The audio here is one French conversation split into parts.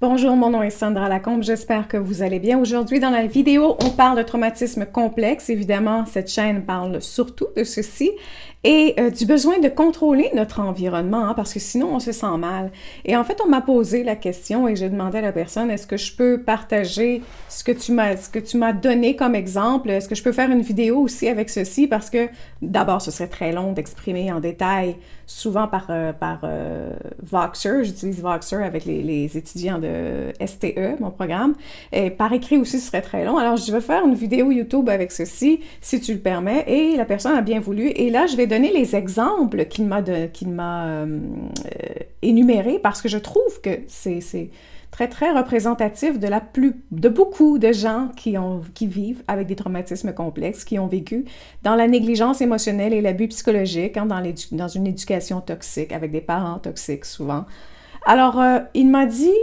Bonjour, mon nom est Sandra Lacombe, j'espère que vous allez bien. Aujourd'hui, dans la vidéo, on parle de traumatisme complexe. Évidemment, cette chaîne parle surtout de ceci et du besoin de contrôler notre environnement, parce que sinon, on se sent mal. Et en fait, on m'a posé la question et j'ai demandé à la personne, est-ce que je peux partager ce que tu m'as donné comme exemple? Est-ce que je peux faire une vidéo aussi avec ceci? Parce que, d'abord, ce serait très long d'exprimer en détail, souvent par Voxer. J'utilise Voxer avec les étudiants de STE, mon programme. Et par écrit aussi, ce serait très long. Alors, je vais faire une vidéo YouTube avec ceci, si tu le permets. Et la personne a bien voulu. Et là, je vais donner les exemples qu'il m'a énumérés parce que je trouve que c'est très, très représentatif de beaucoup de gens qui vivent avec des traumatismes complexes, qui ont vécu dans la négligence émotionnelle et l'abus psychologique, hein, dans une éducation toxique, avec des parents toxiques souvent. Alors, il m'a dit,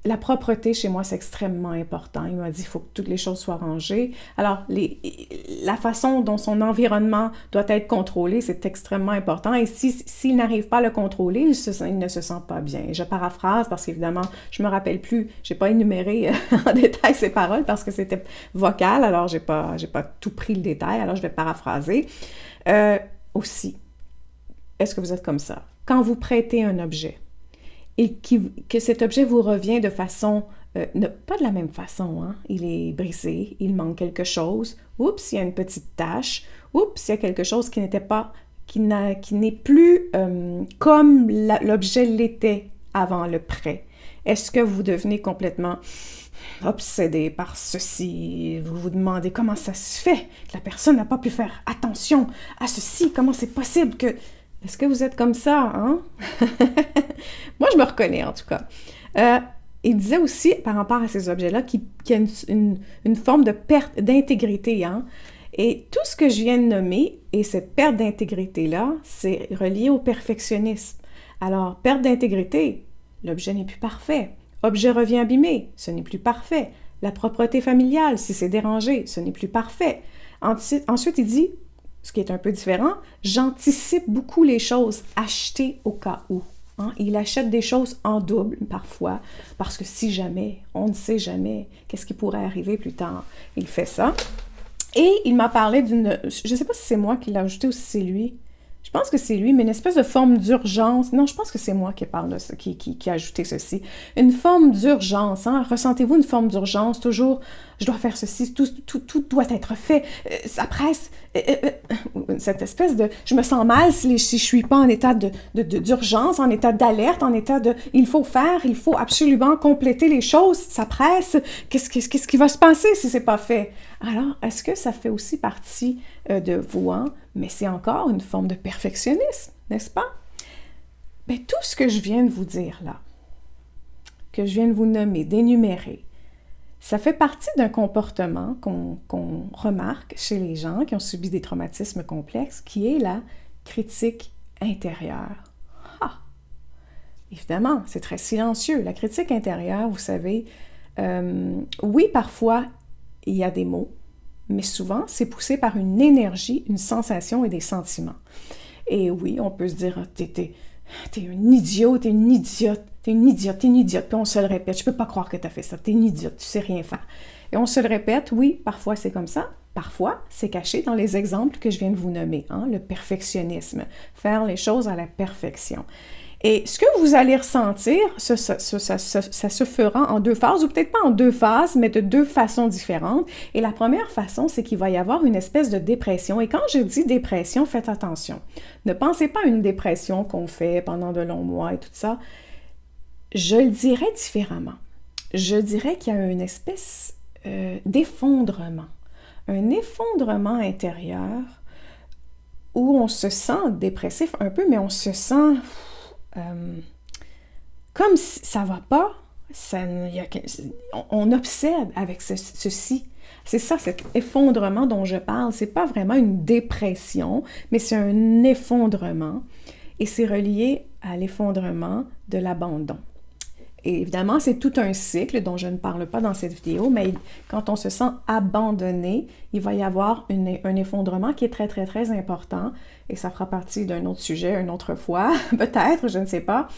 la propreté chez moi, c'est extrêmement important. Il m'a dit, il faut que toutes les choses soient rangées. Alors, la façon dont son environnement doit être contrôlé, c'est extrêmement important. Et s'il n'arrive pas à le contrôler, il ne se sent pas bien. Je paraphrase parce qu'évidemment, je me rappelle plus, j'ai pas énuméré en détail ces paroles parce que c'était vocal, alors j'ai pas tout pris le détail, alors je vais paraphraser. Aussi, est-ce que vous êtes comme ça? Quand vous prêtez un objet, et que cet objet vous revient de façon, pas de la même façon, hein? Il est brisé, il manque quelque chose, oups, il y a une petite tache, oups, il y a quelque chose qui n'est plus comme l'objet l'était avant le prêt. Est-ce que vous devenez complètement obsédé par ceci? Vous vous demandez comment ça se fait que la personne n'a pas pu faire attention à ceci, comment c'est possible que... Est-ce que vous êtes comme ça, hein? Moi, je me reconnais, en tout cas. Il disait aussi, par rapport à ces objets-là, qu'il y a une forme de perte d'intégrité, hein? Et tout ce que je viens de nommer, et cette perte d'intégrité-là, c'est relié au perfectionnisme. Alors, perte d'intégrité, l'objet n'est plus parfait. Objet revient abîmé, ce n'est plus parfait. La propreté familiale, si c'est dérangé, ce n'est plus parfait. Ensuite, il dit... Ce qui est un peu différent, j'anticipe beaucoup les choses achetées au cas où. Hein? Il achète des choses en double parfois, parce que si jamais, on ne sait jamais qu'est-ce qui pourrait arriver plus tard. Il fait ça. Et il m'a parlé d'une... Je ne sais pas si c'est moi qui l'ai ajouté ou si c'est lui. Je pense que c'est lui, mais une espèce de forme d'urgence. Non, je pense que c'est moi qui parle de ça, qui a ajouté ceci. Une forme d'urgence. Hein? Ressentez-vous une forme d'urgence? Toujours, je dois faire ceci, tout doit être fait. Ça presse. Cette espèce de... Je me sens mal si je ne suis pas en état d'urgence, en état d'alerte, en état de... Il faut absolument compléter les choses. Ça presse. Qu'est-ce qui va se passer si ce n'est pas fait? Alors, est-ce que ça fait aussi partie de vous, hein? Mais c'est encore une forme de perfectionnisme, n'est-ce pas? Bien, tout ce que je viens de vous dire là, que je viens de vous nommer, d'énumérer, ça fait partie d'un comportement qu'on remarque chez les gens qui ont subi des traumatismes complexes, qui est la critique intérieure. Ah! Évidemment, c'est très silencieux. La critique intérieure, vous savez, oui, parfois, il y a des mots, mais souvent, c'est poussé par une énergie, une sensation et des sentiments. Et oui, on peut se dire, t'es un idiot, t'es une idiote, puis on se le répète, je peux pas croire que t'as fait ça, t'es une idiote, tu sais rien faire. Et on se le répète, oui, parfois c'est comme ça, parfois c'est caché dans les exemples que je viens de vous nommer, hein, le perfectionnisme, faire les choses à la perfection. Et ce que vous allez ressentir, ça se fera en deux phases, ou peut-être pas en deux phases, mais de deux façons différentes. Et la première façon, c'est qu'il va y avoir une espèce de dépression. Et quand je dis dépression, faites attention. Ne pensez pas à une dépression qu'on fait pendant de longs mois et tout ça. Je le dirais différemment. Je dirais qu'il y a une espèce d'effondrement. Un effondrement intérieur où on se sent dépressif un peu, mais on se sent... comme si ça va pas, on obsède avec ceci. C'est ça, cet effondrement dont je parle. C'est pas vraiment une dépression, mais c'est un effondrement. Et c'est relié à l'effondrement de l'abandon. Et évidemment, c'est tout un cycle dont je ne parle pas dans cette vidéo, mais quand on se sent abandonné, il va y avoir un effondrement qui est très, très, très important. Et ça fera partie d'un autre sujet une autre fois, peut-être, je ne sais pas.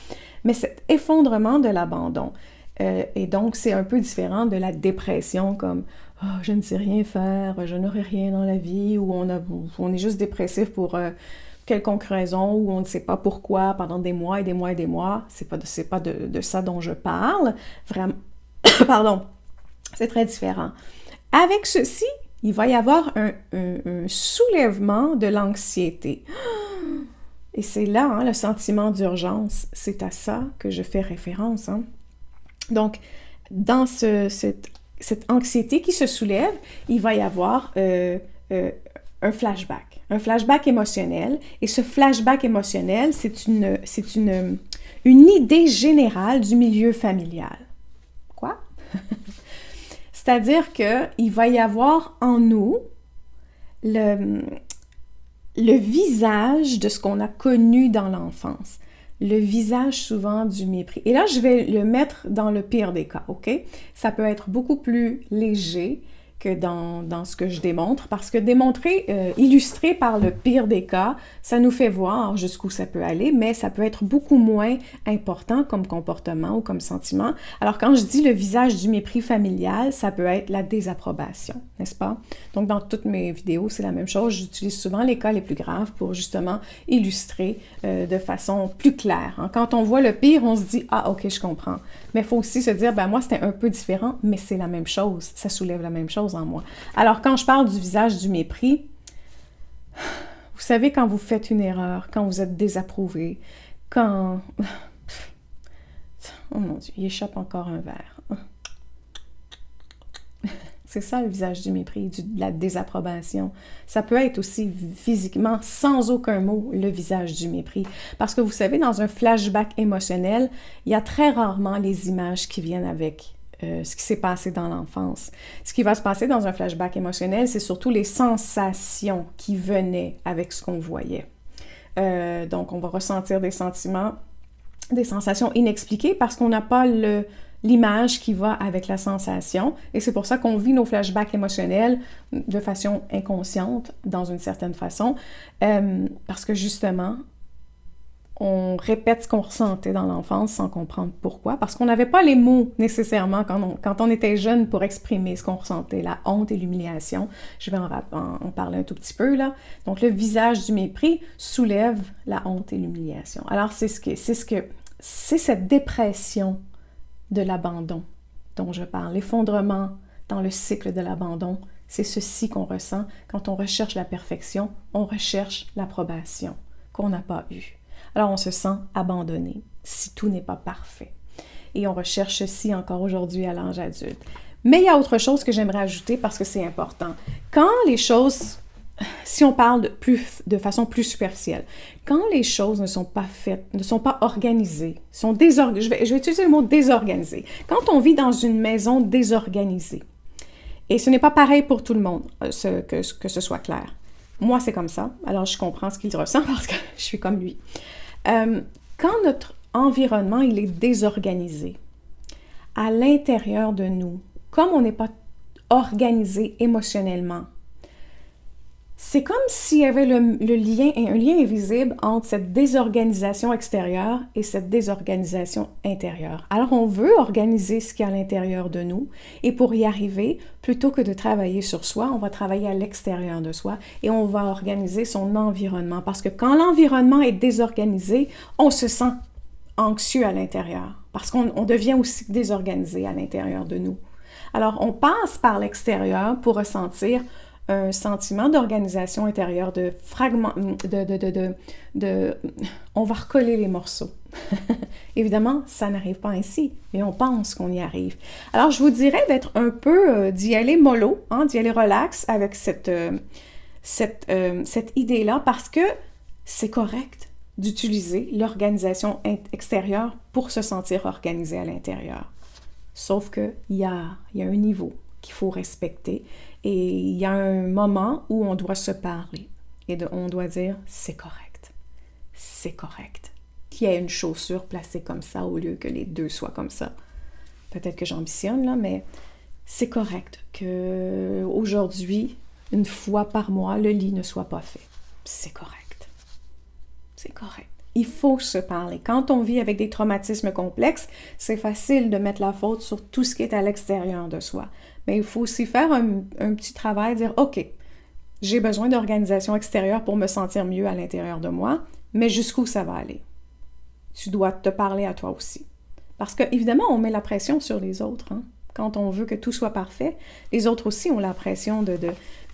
Mais cet effondrement de l'abandon. Et donc, c'est un peu différent de la dépression, comme oh, je ne sais rien faire, je n'aurai rien dans la vie, ou on est juste dépressif pour quelconque raison, ou on ne sait pas pourquoi pendant des mois et des mois et des mois. C'est pas de ça dont je parle. Vraiment, pardon, c'est très différent. Avec ceci, il va y avoir un soulèvement de l'anxiété. Et c'est là, hein, le sentiment d'urgence. C'est à ça que je fais référence. Hein. Donc, dans cette anxiété qui se soulève, il va y avoir un flashback émotionnel. Et ce flashback émotionnel, c'est une idée générale du milieu familial. Quoi? C'est-à-dire qu'il va y avoir en nous le visage de ce qu'on a connu dans l'enfance. Le visage souvent du mépris. Et là, je vais le mettre dans le pire des cas, OK? Ça peut être beaucoup plus léger que dans ce que je démontre, parce que démontrer, illustrer par le pire des cas, ça nous fait voir jusqu'où ça peut aller, mais ça peut être beaucoup moins important comme comportement ou comme sentiment. Alors quand je dis le visage du mépris familial, ça peut être la désapprobation, n'est-ce pas? Donc dans toutes mes vidéos, c'est la même chose. J'utilise souvent les cas les plus graves pour justement illustrer de façon plus claire. Hein. Quand on voit le pire, on se dit « Ah, ok, je comprends ». Mais il faut aussi se dire, ben moi, c'était un peu différent, mais c'est la même chose. Ça soulève la même chose en moi. Alors, quand je parle du visage du mépris, vous savez, quand vous faites une erreur, quand vous êtes désapprouvé, quand... Oh mon Dieu, il échappe encore un verre. C'est ça le visage du mépris, de la désapprobation. Ça peut être aussi physiquement, sans aucun mot, le visage du mépris. Parce que vous savez, dans un flashback émotionnel, il y a très rarement les images qui viennent avec ce qui s'est passé dans l'enfance. Ce qui va se passer dans un flashback émotionnel, c'est surtout les sensations qui venaient avec ce qu'on voyait. Donc, on va ressentir des sentiments, des sensations inexpliquées parce qu'on n'a pas l'image qui va avec la sensation. Et c'est pour ça qu'on vit nos flashbacks émotionnels de façon inconsciente, dans une certaine façon, parce que justement, on répète ce qu'on ressentait dans l'enfance sans comprendre pourquoi, parce qu'on n'avait pas les mots nécessairement quand on était jeune pour exprimer ce qu'on ressentait, la honte et l'humiliation. Je vais en parler un tout petit peu là. Donc le visage du mépris soulève la honte et l'humiliation. Alors c'est cette dépression de l'abandon dont je parle, l'effondrement dans le cycle de l'abandon. C'est ceci qu'on ressent quand on recherche la perfection, on recherche l'approbation qu'on n'a pas eue. Alors on se sent abandonné si tout n'est pas parfait. Et on recherche ceci encore aujourd'hui à l'âge adulte. Mais il y a autre chose que j'aimerais ajouter parce que c'est important. Quand les choses, si on parle de façon plus superficielle, quand les choses ne sont pas faites, ne sont pas organisées, sont désorganisées, je vais utiliser le mot désorganisé. Quand on vit dans une maison désorganisée, et ce n'est pas pareil pour tout le monde, que ce soit clair. Moi, c'est comme ça, alors je comprends ce qu'il ressent parce que je suis comme lui. Quand notre environnement il est désorganisé, à l'intérieur de nous, comme on n'est pas organisé émotionnellement, c'est comme s'il y avait un lien invisible entre cette désorganisation extérieure et cette désorganisation intérieure. Alors, on veut organiser ce qu'il y a à l'intérieur de nous et pour y arriver, plutôt que de travailler sur soi, on va travailler à l'extérieur de soi et on va organiser son environnement. Parce que quand l'environnement est désorganisé, on se sent anxieux à l'intérieur parce qu'on devient aussi désorganisé à l'intérieur de nous. Alors, on passe par l'extérieur pour ressentir un sentiment d'organisation intérieure, de fragment, on va recoller les morceaux. Évidemment, ça n'arrive pas ainsi, mais on pense qu'on y arrive. Alors, je vous dirais d'être un peu, d'y aller mollo, hein, d'y aller relax avec cette idée-là, parce que c'est correct d'utiliser l'organisation extérieure pour se sentir organisé à l'intérieur. Sauf qu'il y a un niveau qu'il faut respecter. Et il y a un moment où on doit se parler et on doit dire « c'est correct, c'est correct ». Qu'il y ait une chaussure placée comme ça au lieu que les deux soient comme ça. Peut-être que j'ambitionne là, mais c'est correct qu'aujourd'hui, une fois par mois, le lit ne soit pas fait. C'est correct. C'est correct. Il faut se parler. Quand on vit avec des traumatismes complexes, c'est facile de mettre la faute sur tout ce qui est à l'extérieur de soi. Mais il faut aussi faire un petit travail, dire, OK, j'ai besoin d'organisation extérieure pour me sentir mieux à l'intérieur de moi, mais jusqu'où ça va aller? Tu dois te parler à toi aussi. Parce que, évidemment, on met la pression sur les autres. Hein? Quand on veut que tout soit parfait, les autres aussi ont la pression de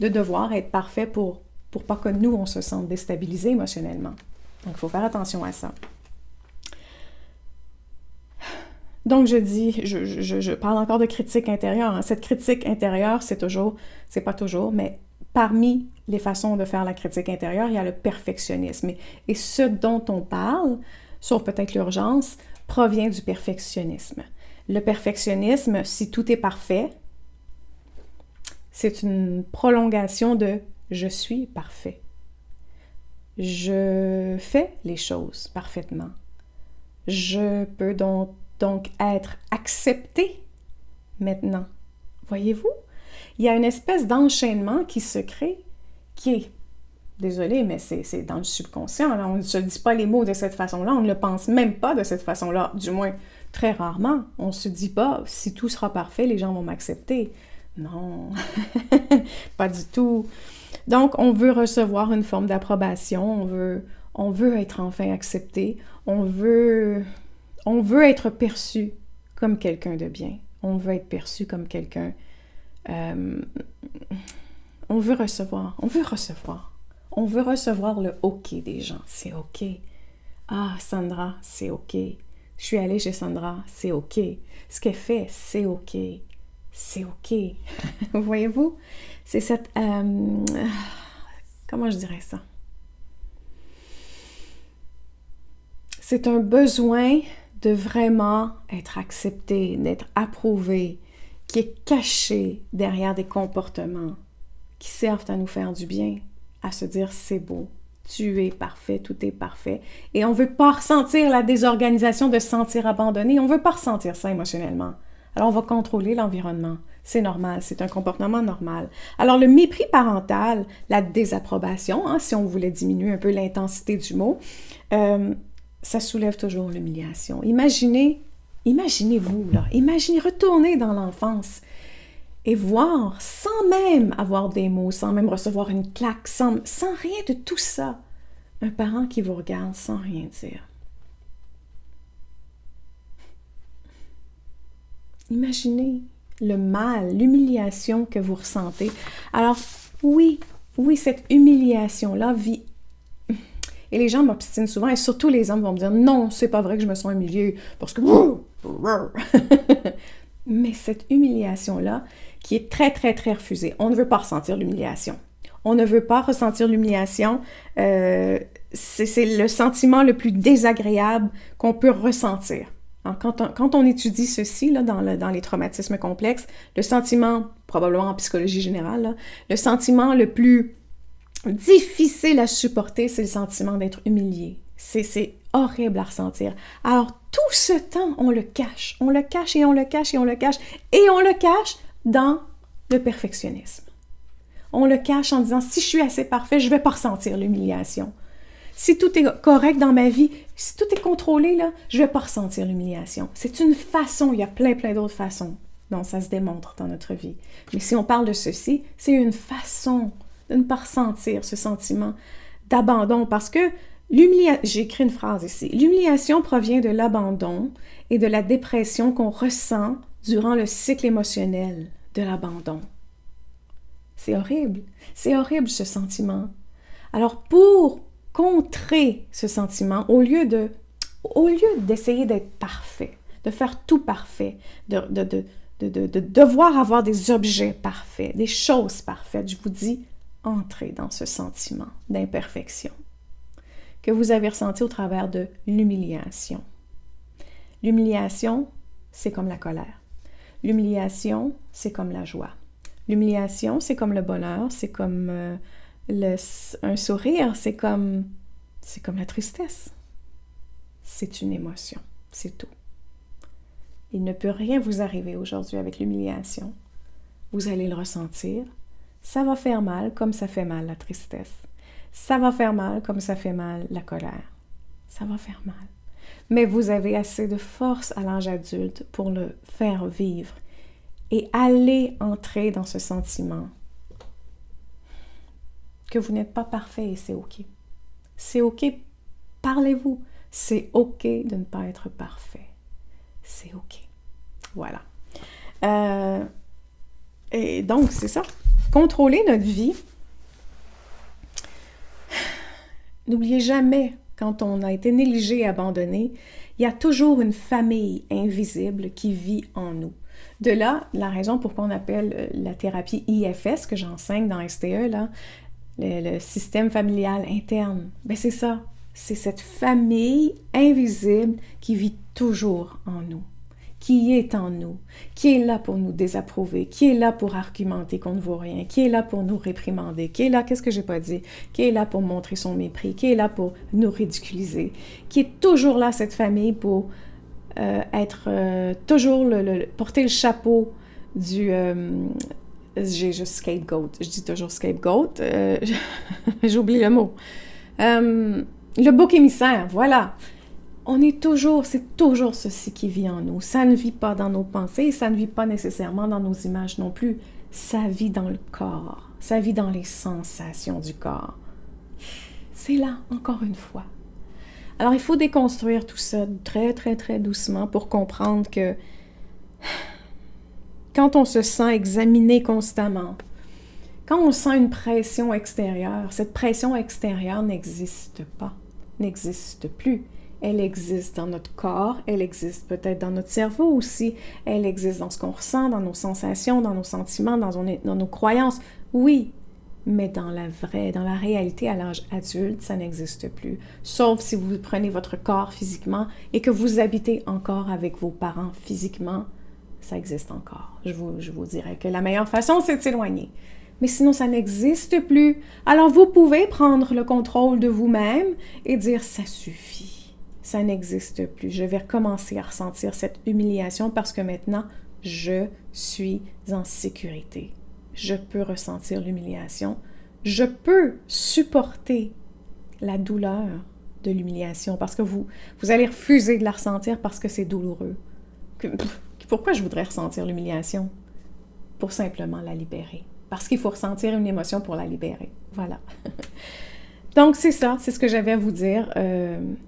devoir être parfait pour pas que nous, on se sente déstabilisés émotionnellement. Donc, il faut faire attention à ça. Donc, je parle encore de critique intérieure. Hein. Cette critique intérieure, c'est pas toujours, mais parmi les façons de faire la critique intérieure, il y a le perfectionnisme. Et ce dont on parle, sauf peut-être l'urgence, provient du perfectionnisme. Le perfectionnisme, si tout est parfait, c'est une prolongation de « je suis parfait ». Je fais les choses parfaitement. Je peux donc être accepté maintenant. Voyez-vous? Il y a une espèce d'enchaînement qui se crée, qui est, désolé, mais c'est dans le subconscient. Là, on ne se dit pas les mots de cette façon-là, on ne le pense même pas de cette façon-là, du moins très rarement. On ne se dit pas, si tout sera parfait, les gens vont m'accepter. Non, pas du tout. Donc, on veut recevoir une forme d'approbation, on veut être enfin accepté, on veut être perçu comme quelqu'un de bien, on veut être perçu comme quelqu'un... on veut recevoir le OK des gens, c'est OK. Ah, Sandra, c'est OK. Je suis allée chez Sandra, c'est OK. Ce qu'elle fait, c'est OK. C'est OK. Voyez-vous? C'est cette... comment je dirais ça? C'est un besoin de vraiment être accepté, d'être approuvé, qui est caché derrière des comportements qui servent à nous faire du bien, à se dire c'est beau, tu es parfait, tout est parfait. Et on ne veut pas ressentir la désorganisation de se sentir abandonné, on ne veut pas ressentir ça émotionnellement. Alors on va contrôler l'environnement. C'est normal, c'est un comportement normal. Alors le mépris parental, la désapprobation, hein, si on voulait diminuer un peu l'intensité du mot, ça soulève toujours l'humiliation. Imaginez-vous, là, retourner dans l'enfance et voir, sans même avoir des mots, sans même recevoir une claque, sans rien de tout ça, un parent qui vous regarde sans rien dire. Imaginez le mal, l'humiliation que vous ressentez. Alors, oui, cette humiliation-là vit... Et les gens m'obstinent souvent, et surtout les hommes vont me dire « Non, c'est pas vrai que je me sens humiliée, parce que... » Mais cette humiliation-là, qui est très, très, très refusée, on ne veut pas ressentir l'humiliation. On ne veut pas ressentir l'humiliation. C'est le sentiment le plus désagréable qu'on peut ressentir. Quand on étudie ceci là, dans les traumatismes complexes, le sentiment, probablement en psychologie générale, là, le sentiment le plus difficile à supporter, c'est le sentiment d'être humilié. C'est horrible à ressentir. Alors, tout ce temps, on le cache. On le cache et on le cache et on le cache. Et on le cache dans le perfectionnisme. On le cache en disant, si je suis assez parfait, je ne vais pas ressentir l'humiliation. Si tout est correct dans ma vie, si tout est contrôlé, là, je ne vais pas ressentir l'humiliation. C'est une façon, il y a plein d'autres façons dont ça se démontre dans notre vie. Mais si on parle de ceci, c'est une façon de ne pas ressentir ce sentiment d'abandon parce que j'ai écrit une phrase ici. L'humiliation provient de l'abandon et de la dépression qu'on ressent durant le cycle émotionnel de l'abandon. C'est horrible ce sentiment. Alors pour contrer ce sentiment, au lieu d'essayer d'être parfait, de faire tout parfait, de devoir avoir des objets parfaits, des choses parfaites, je vous dis, entrez dans ce sentiment d'imperfection que vous avez ressenti au travers de l'humiliation. L'humiliation, c'est comme la colère. L'humiliation, c'est comme la joie. L'humiliation, c'est comme le bonheur, c'est comme un sourire, c'est comme la tristesse. C'est une émotion, c'est tout. Il ne peut rien vous arriver aujourd'hui avec l'humiliation. Vous allez le ressentir. Ça va faire mal comme ça fait mal la tristesse. Ça va faire mal comme ça fait mal la colère. Ça va faire mal. Mais vous avez assez de force à l'âge adulte pour le faire vivre et aller entrer dans ce sentiment que vous n'êtes pas parfait et c'est OK. C'est OK, parlez-vous. C'est OK de ne pas être parfait. C'est OK. Voilà. Et donc, c'est ça. Contrôler notre vie. N'oubliez jamais, quand on a été négligé et abandonné, il y a toujours une famille invisible qui vit en nous. De là, la raison pour qu'on appelle la thérapie IFS, que j'enseigne dans STE, là, le système familial interne, ben c'est ça. C'est cette famille invisible qui vit toujours en nous, qui est en nous, qui est là pour nous désapprouver, qui est là pour argumenter qu'on ne vaut rien, qui est là pour nous réprimander, qui est là, qu'est-ce que j'ai pas dit, qui est là pour montrer son mépris, qui est là pour nous ridiculiser, qui est toujours là, cette famille, pour être toujours porter le chapeau du... j'ai juste scapegoat, je dis toujours scapegoat, j'oublie le mot. Le bouc émissaire, voilà. On est toujours, c'est toujours ceci qui vit en nous. Ça ne vit pas dans nos pensées, ça ne vit pas nécessairement dans nos images non plus. Ça vit dans le corps, ça vit dans les sensations du corps. C'est là, encore une fois. Alors, il faut déconstruire tout ça très, très, très doucement pour comprendre que quand on se sent examiné constamment, quand on sent une pression extérieure, cette pression extérieure n'existe pas, n'existe plus. Elle existe dans notre corps, elle existe peut-être dans notre cerveau aussi, elle existe dans ce qu'on ressent, dans nos sensations, dans nos sentiments, dans nos croyances. Oui, mais dans la réalité à l'âge adulte, ça n'existe plus. Sauf si vous prenez votre corps physiquement et que vous habitez encore avec vos parents physiquement, ça existe encore. Je vous dirais que la meilleure façon, c'est de s'éloigner. Mais sinon, ça n'existe plus. Alors, vous pouvez prendre le contrôle de vous-même et dire « ça suffit ». Ça n'existe plus. Je vais recommencer à ressentir cette humiliation parce que maintenant, je suis en sécurité. Je peux ressentir l'humiliation. Je peux supporter la douleur de l'humiliation parce que vous allez refuser de la ressentir parce que c'est douloureux. Pourquoi je voudrais ressentir l'humiliation? Pour simplement la libérer. Parce qu'il faut ressentir une émotion pour la libérer. Voilà. Donc, c'est ça, c'est ce que j'avais à vous dire.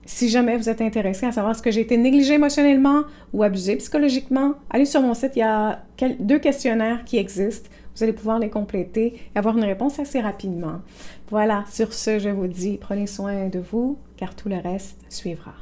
Si jamais vous êtes intéressé à savoir ce que j'ai été négligé émotionnellement ou abusé psychologiquement, allez sur mon site, il y a 2 questionnaires qui existent. Vous allez pouvoir les compléter et avoir une réponse assez rapidement. Voilà, sur ce, je vous dis, prenez soin de vous, car tout le reste suivra.